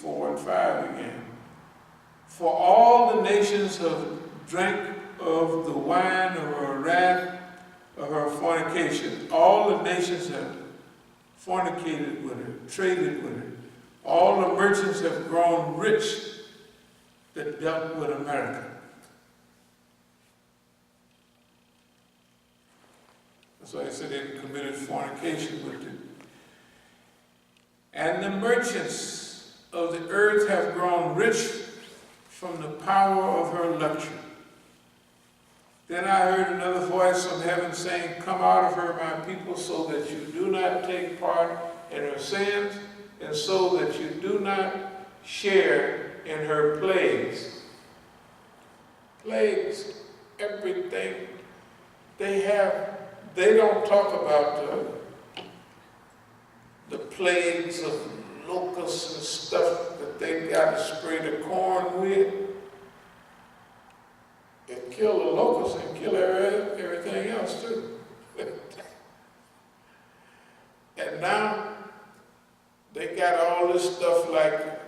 4 and 5 again. For all the nations have drank of the wine of her wrath, of her fornication. All the nations have fornicated with her, traded with her. All the merchants have grown rich that dealt with America. That's why I said they committed fornication with it. And the merchants of the earth have grown rich from the power of her luxury. Then I heard another voice from heaven saying, come out of her, my people, so that you do not take part in her sins, and so that you do not share in her plagues. Plagues, everything they have. They don't talk about the plagues of locusts and stuff that they got to spray the corn with. It kill the locusts and kill everything else too. And now they got all this stuff like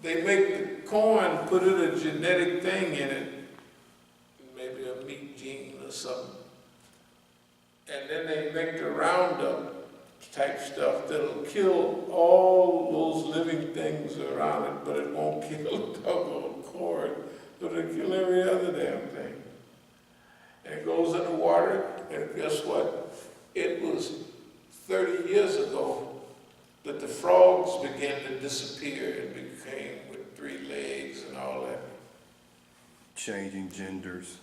they make the corn, put it a genetic thing in it, maybe a meat gene or something. And then they make the Roundup type stuff that'll kill all those living things around it, but it won't kill the doggone corn. So it'll kill every other damn thing. And it goes in the water, and guess what? It was 30 years ago that the frogs began to disappear and became with 3 legs and all that. Changing genders.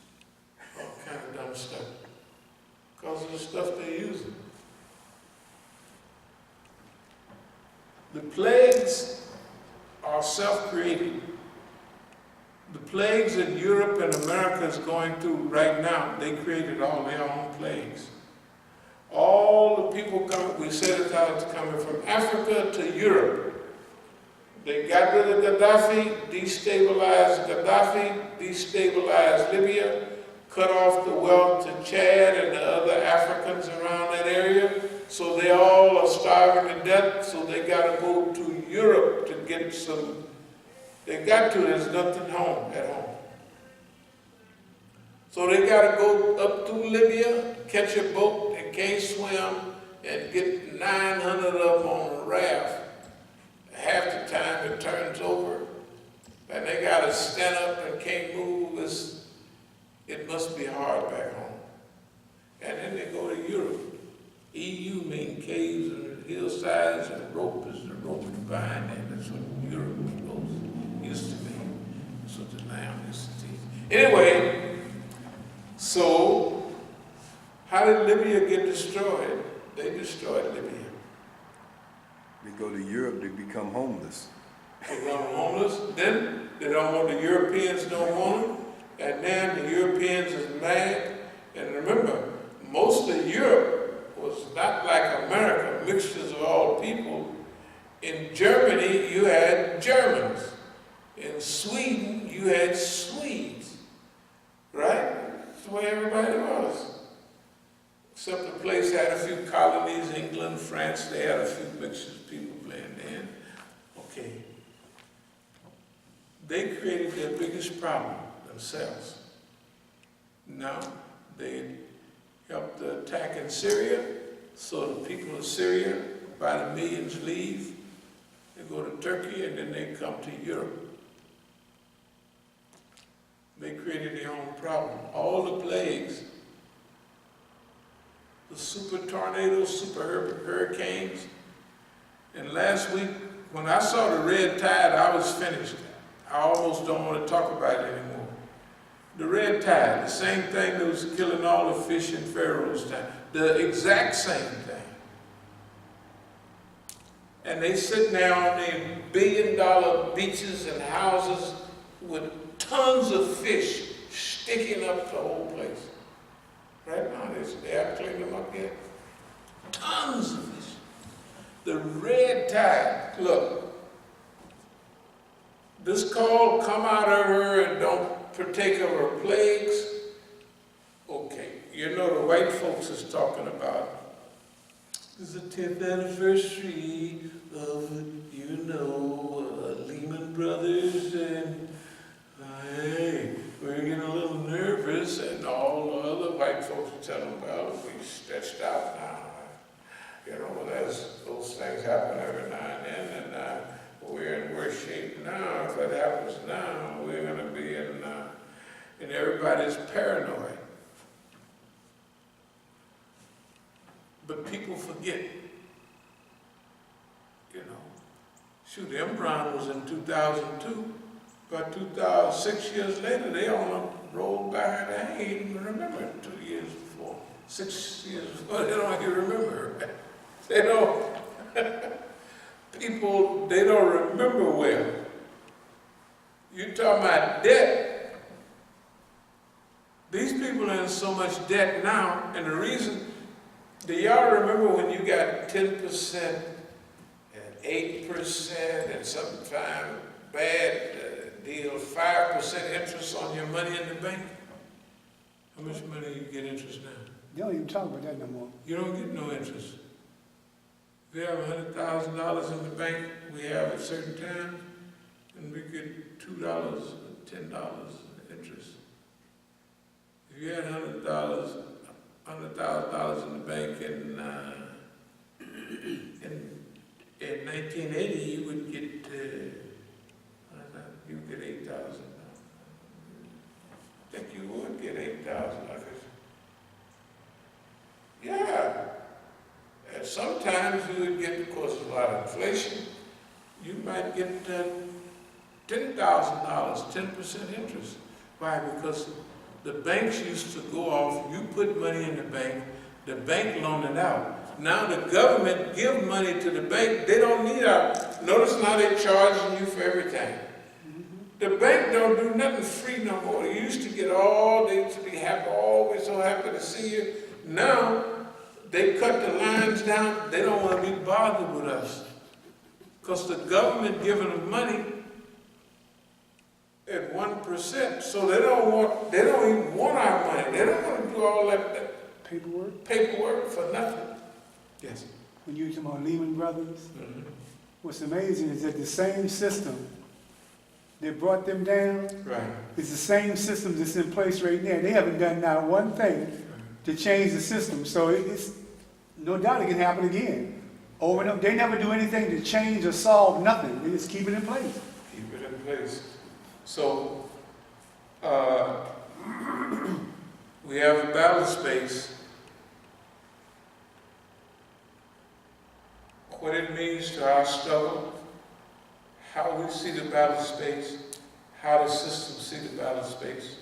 All kind of dumb stuff. Because of the stuff they're using. The plagues are self-created. The plagues that Europe and America is going through right now, they created all their own plagues. All the people coming, we said it out, coming from Africa to Europe. They got rid of Gaddafi, destabilized Libya, cut off the wealth to Chad and the other Africans around that area. So they all are starving to death, so they got to go to Europe to get some. They got to, there's nothing at home. So they got to go up through Libya, catch a boat, they can't swim, and get 900 of them on a raft. Half the time it turns over, and they got to stand up and can't move. It must be hard back home. And then they go to Europe. EU means caves and hillsides, and rope is the rope behind it. That's what Europe used to be. That's what the lamb used to teach. Anyway, so how did Libya get destroyed? They destroyed Libya. They go to Europe, they become homeless. They become homeless. Then they don't want the Europeans don't want them. And then the Europeans is mad. And remember, most of Europe was not like America, mixtures of all people. In Germany, you had Germans. In Sweden, you had Swedes. Right? That's the way everybody was. Except the place had a few colonies, England, France, they had a few mixtures of people blend in. Okay. They created their biggest problem themselves. Now, they helped the attack in Syria, so the people of Syria, by the millions leave. They go to Turkey, and then they come to Europe. They created their own problem. All the plagues, the super tornadoes, super hurricanes. And last week, when I saw the red tide, I was finished. I almost don't want to talk about it anymore. The red tide, the same thing that was killing all the fish in Pharaoh's time. The exact same thing. And they sit there on their billion-dollar beaches and houses with tons of fish sticking up the whole place. Right now, they have cleaned them up yet. Tons of fish. The red tide, look. This call, come out of her and don't partake of her plagues. Okay, you know the white folks is talking about, this is the 10th anniversary of, you know, those things happen every now and then, and we're in worse shape now. If it happens now, we're going to be and everybody's paranoid. But people forget, you know. Shoot, Imran was in 2002. About 6 years later, they all rolled back and they ain't even remember 2 years before. 6 years before, they don't even remember. They don't, people, they don't remember well. You talking about debt. These people are in so much debt now, and the reason, do y'all remember when you got 10% and 8% and sometimes bad deal, 5% interest on your money in the bank? How much money you get interest now? They don't even talk about that no more. You don't get no interest. If you have $100,000 in the bank, we have at certain times, and we get $2 or $10 interest. If you had $100,000 in the bank in 1980, you would get $8,000. I think you would get $8,000. Yeah. And sometimes you would get, because of a lot of inflation, you might get $10,000, 10% interest. Why? Because the banks used to go off, you put money in the bank loaned it out. Now the government give money to the bank, they don't need our, notice now they're charging you for everything. The bank don't do nothing free no more. They used to get they used to be happy, always so happy to see you. Now, they cut the lines down, they don't want to be bothered with us. Because the government giving them money at 1%, so they don't even want our money. They don't want to do all that paperwork for nothing. Yes. When you talk about Lehman Brothers, what's amazing is that the same system that brought them down is the same system that's in place right now. They haven't done not one thing to change the system. So it's no doubt it can happen again. Over and over. They never do anything to change or solve nothing. They just keep it in place. Keep it in place. So we have a battle space. What it means to our struggle, how we see the battle space, how the system see the battle space.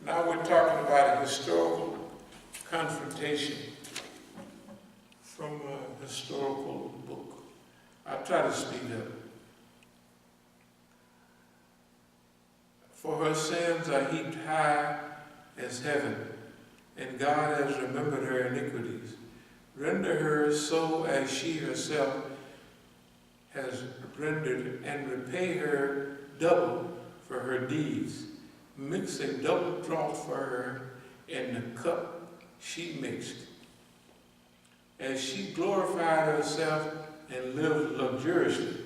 Now we're talking about a historical confrontation from a historical book. I'll try to speed up. For her sins are heaped high as heaven, and God has remembered her iniquities. Render her so as she herself has rendered, and repay her double for her deeds. Mix a double draught for her in the cup she mixed. As she glorified herself and lived luxuriously,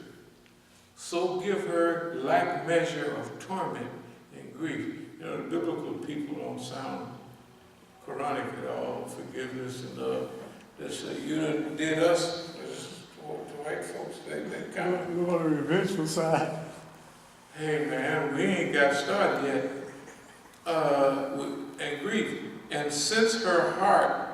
so give her like measure of torment and grief. You know, the biblical people don't sound Quranic at all. Forgiveness and love. They say, you done did us. The white folks, they kind of... We're on the revengeful side. Hey man, we ain't got started yet. And grief. And since in her heart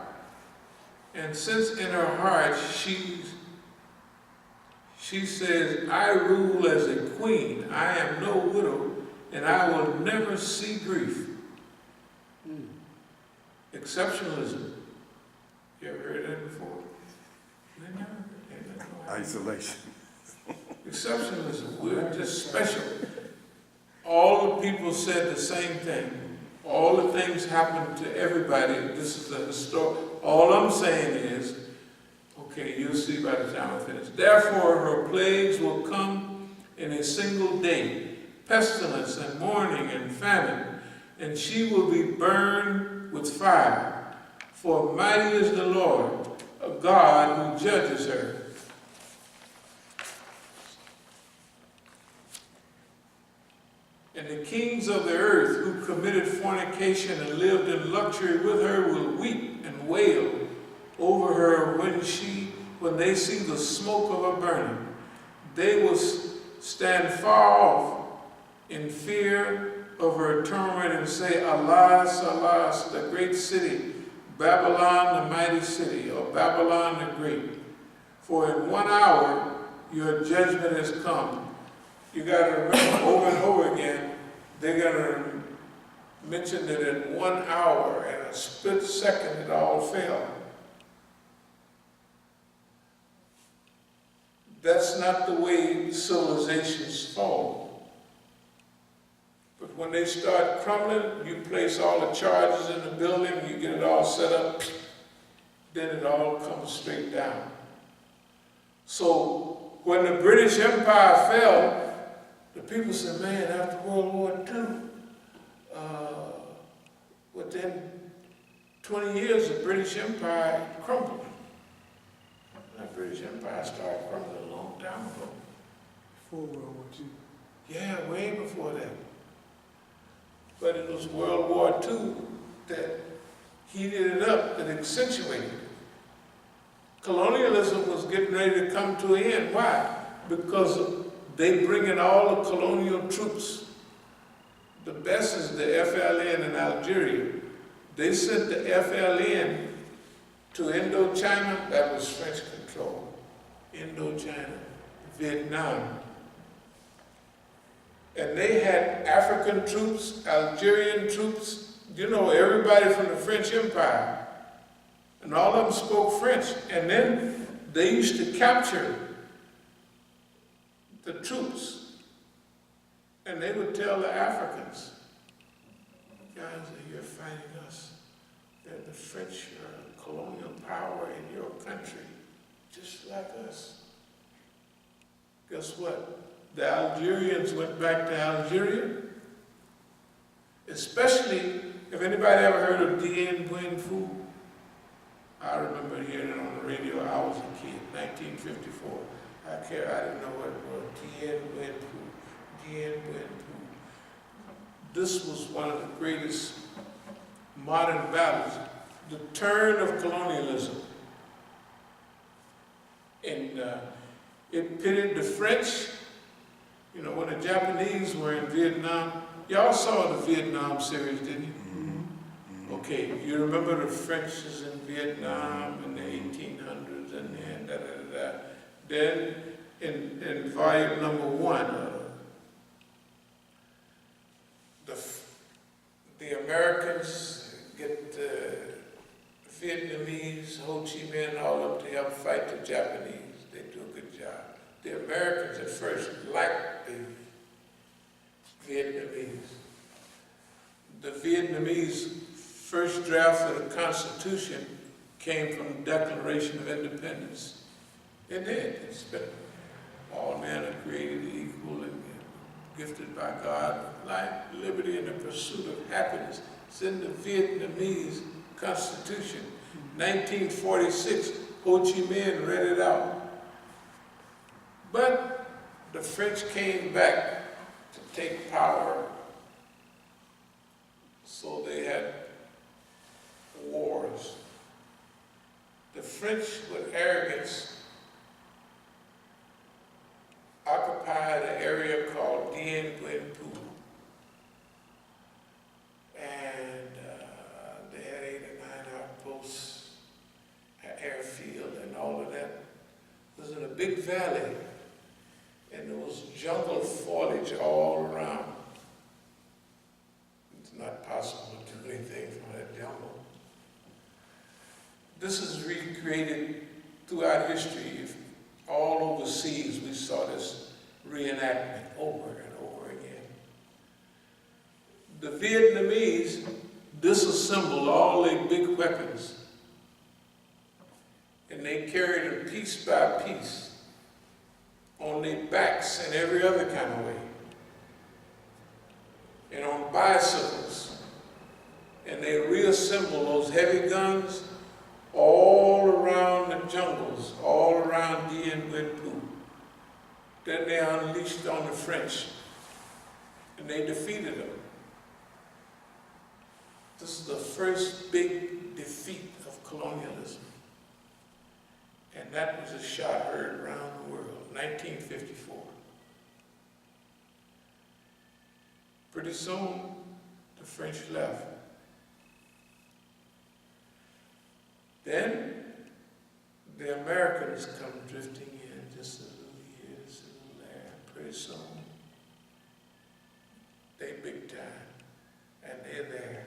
she says, I rule as a queen, I am no widow, and I will never see grief. Exceptionalism. You ever heard that before? Isolation. Exceptionalism. We're just special. All the people said the same thing. All the things happened to everybody. This is a story. All I'm saying is, okay, you'll see by the time I finish. Therefore, her plagues will come in a single day, pestilence and mourning and famine, and she will be burned with fire. For mighty is the Lord, a God who judges her. And the kings of the earth who committed fornication and lived in luxury with her will weep and wail over her when she when they see the smoke of a burning, they will stand far off in fear of her torment and say, Alas, alas, the great city, Babylon the mighty city, or Babylon the great. For in 1 hour your judgment has come. You got to remember over and over again, they're going to mention that in 1 hour and a split second it all fell. That's not the way civilizations fall. But when they start crumbling, you place all the charges in the building, you get it all set up, then it all comes straight down. So when the British Empire fell, the people said, man, after World War II, within 20 years, the British Empire crumbled. The British Empire started crumbling a long time ago. Before World War II. Yeah, way before that. But it was World War II that heated it up, that accentuated it. Colonialism was getting ready to come to an end. Why? Because they bring in all the colonial troops. The best is the FLN in Algeria. They sent the FLN to Indochina, that was French control. Indochina, Vietnam. And they had African troops, Algerian troops, you know, everybody from the French Empire. And all of them spoke French. And then they used to capture the troops. And they would tell the Africans, guys, you're fighting us. The French are a colonial power in your country, just like us. Guess what? The Algerians went back to Algeria. Especially, if anybody ever heard of Dien Bien Phu? I remember hearing it on the radio. I was a kid, 1954. I didn't know what it was. Dien Bien Phu. Dien Bien Phu. This was one of the greatest modern battles. The turn of colonialism. And it pitted the French. You know, when the Japanese were in Vietnam, y'all saw the Vietnam series, didn't you? Mm-hmm. Okay, you remember the French is in Vietnam in the 1800s and then da-da-da-da. Then in volume number 1, the Americans get the Vietnamese, Ho Chi Minh, all of them to help fight the Japanese. They do a good job. The Americans at first liked the Vietnamese. The Vietnamese first draft of the Constitution came from the Declaration of Independence. It did. It's been all men are created equal and gifted by God with life, liberty, and the pursuit of happiness. It's in the Vietnamese Constitution. 1946, Ho Chi Minh read it out. But the French came back to take power, so they had wars. The French, with arrogance, occupied an area called Dien Bien Phu. And they had 8 or 9 outposts, an airfield, and all of that. It was in a big valley, and there was jungle foliage all around. It's not possible to do anything from that jungle. This is recreated throughout history. All overseas, we saw this reenactment over and over again. The Vietnamese disassembled all their big weapons, and they carried them piece by piece on their backs and every other kind of way, and on bicycles. And they reassembled those heavy guns all around the jungles, all around Dien Bien Phu. Then they unleashed on the French, and they defeated them. This is the first big defeat of colonialism. And that was a shot heard around the world, 1954. Pretty soon, the French left. Then, the Americans come drifting in, just a little here, just a little there. Pretty soon, they big time, and they're there.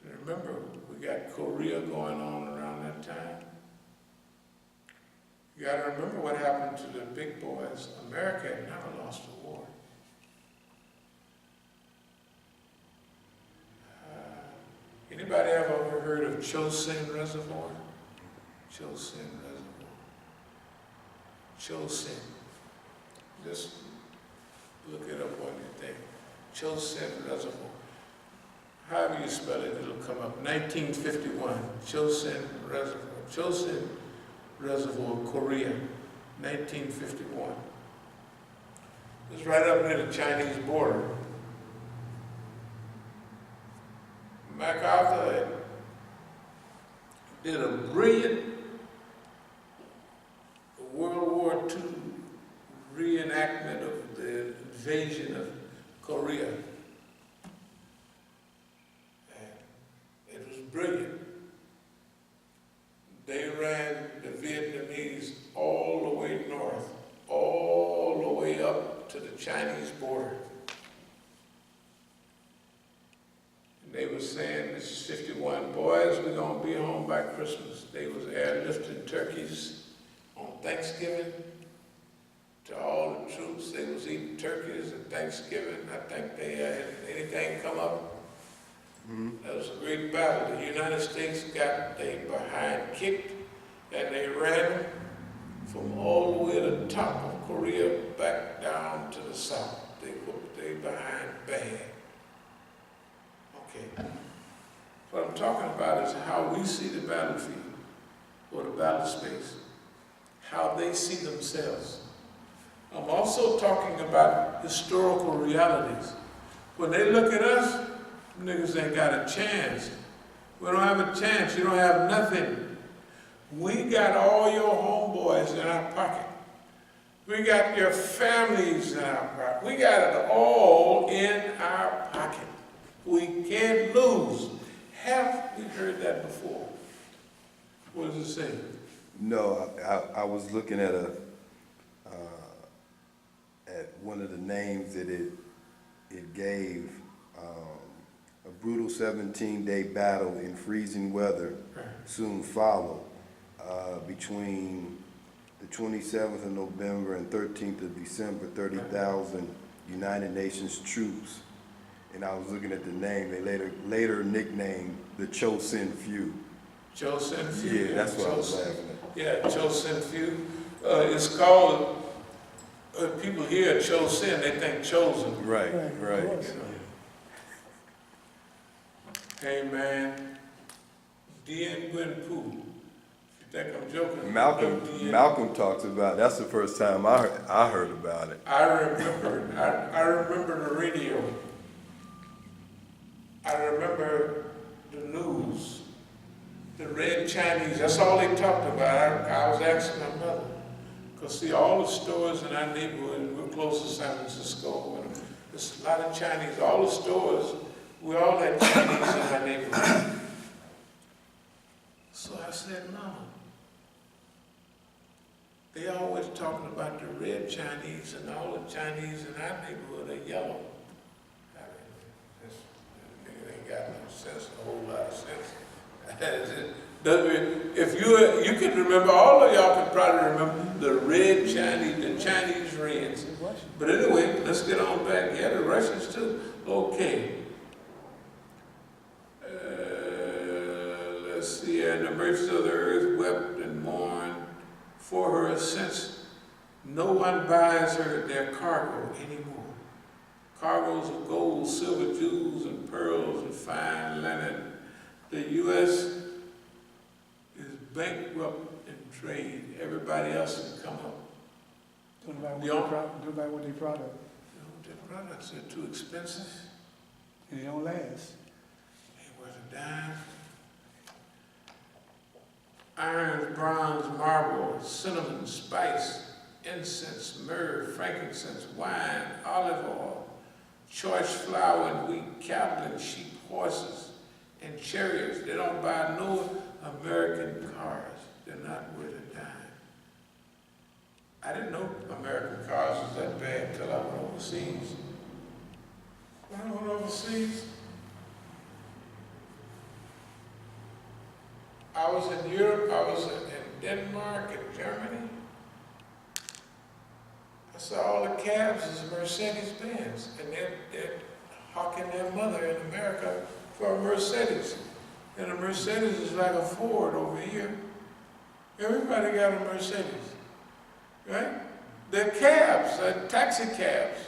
And remember, we got Korea going on around that time. You gotta remember what happened to the big boys. America had never lost a war. Anybody ever heard of Chosin Reservoir? Chosin Reservoir. Chosin. Just look it up when you think. Chosin Reservoir. However you spell it, it'll come up. 1951. Chosin Reservoir. Chosin Reservoir, Korea. 1951. It's right up near the Chinese border. MacArthur did a brilliant World War II reenactment of the invasion of Korea. And it was brilliant. They ran the Vietnamese all the way north, all the way up to the Chinese border. They were saying, this is 51, boys, we're gonna be home by Christmas. They was airlifting turkeys on Thanksgiving to all the troops. They was eating turkeys at Thanksgiving. I think they had anything come up. That was a great battle. The United States got their behind kicked, and they ran from all the way to the top of Korea back down to the south. They whooped their behind bad. Okay. What I'm talking about is how we see the battlefield or the battle space, how they see themselves. I'm also talking about historical realities. When they look at us, niggas ain't got a chance. We don't have a chance. You don't have nothing. We got all your homeboys in our pocket. We got your families in our pocket. We got it all in our pocket. We can't lose. Have we heard that before? What does it say? No, I was looking at at one of the names that it gave, a brutal 17-day battle in freezing weather soon followed between the 27th of November and 13th of December, 30,000 United Nations troops. And I was looking at the name, they later nicknamed the Chosin Few. Chosin Few. Yeah, that's what I was laughing at. Yeah, Chosin Few. It's called, people hear Chosin, they think chosen. Right. You know. Hey man, Dien Bien Phu. If you think I'm joking. Malcolm talks about, that's the first time I heard about it. I remember the radio. I remember the news, the red Chinese, that's all they talked about. I was asking my mother, because see, all the stores in our neighborhood, we're close to San Francisco, and there's a lot of Chinese, all the stores, we all had Chinese in our neighborhood. So I said, Mama, they always talking about the red Chinese, and all the Chinese in our neighborhood are yellow. Got no sense, a whole lot of sense. If you can remember, all of y'all can probably remember the red Chinese, the Chinese Reds. But anyway, let's get on back. Yeah, the Russians too. Okay. Let's see. And the merchants of the earth wept and mourned for her, since no one buys her their cargo anymore. Cargoes of gold, silver, jewels, and pearls, and fine linen. The U.S. is bankrupt in trade. Everybody else has come up. Don't buy what they product. Their products are too expensive. And they don't last. Ain't worth a dime. iron, bronze, marble, cinnamon, spice, incense, myrrh, frankincense, wine, olive oil, choice flour and wheat, cattle and sheep, horses, and chariots. They don't buy no American cars. They're not worth a dime. I didn't know American cars was that bad until I went overseas. When I went overseas, I was in Europe, I was in Denmark and Germany. I saw all the cabs as Mercedes-Benz, and they're hawking their mother in America for a Mercedes. And a Mercedes is like a Ford over here. Everybody got a Mercedes, right? They're cabs, they're taxi cabs.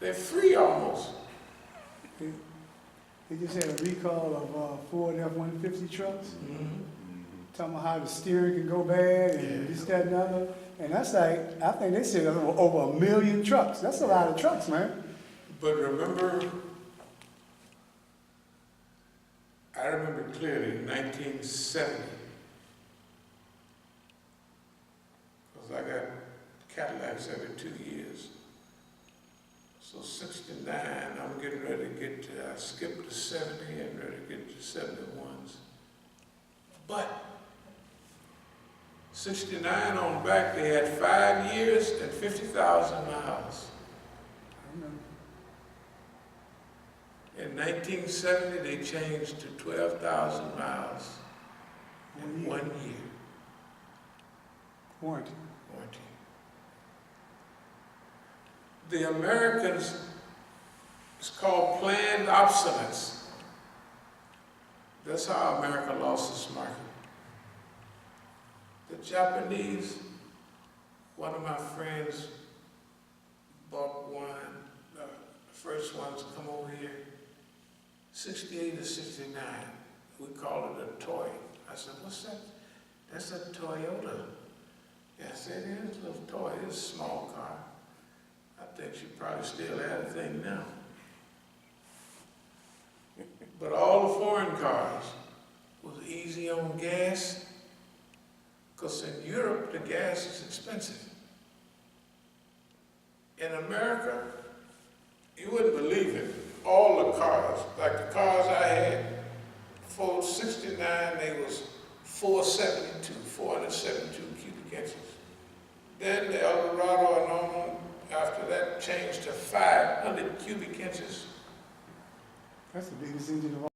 They're free almost. They just had a recall of Ford F-150 trucks. Mm-hmm. Talking about how the steering can go bad and this, that, and the other. And that's like, I think they said over 1 million trucks. That's a lot of trucks, man. But remember, I remember clearly 1970, because I got Cadillacs every 2 years. So 69, I'm getting ready to get to, I skipped to 70 and ready to get to 71s. But 69 on back, they had 5 years and 50,000 miles. I know. In 1970, they changed to 12,000 miles in 1 year. Warranty. Warranty. The Americans, it's called planned obsolescence. That's how America lost its market. The Japanese, one of my friends bought one, the first ones to come over here, 68 or 69. We call it a toy. I said, what's that? That's a Toyota. Yeah, I said, it is a little toy, it's a small car. I think she probably still had a thing now. But all the foreign cars was easy on gas, because in Europe, the gas is expensive. In America, you wouldn't believe it. All the cars, like the cars I had, before 69, they was 472 cubic inches. Then the Eldorado and Normal, after that, changed to 500 cubic inches. That's the biggest engine of all.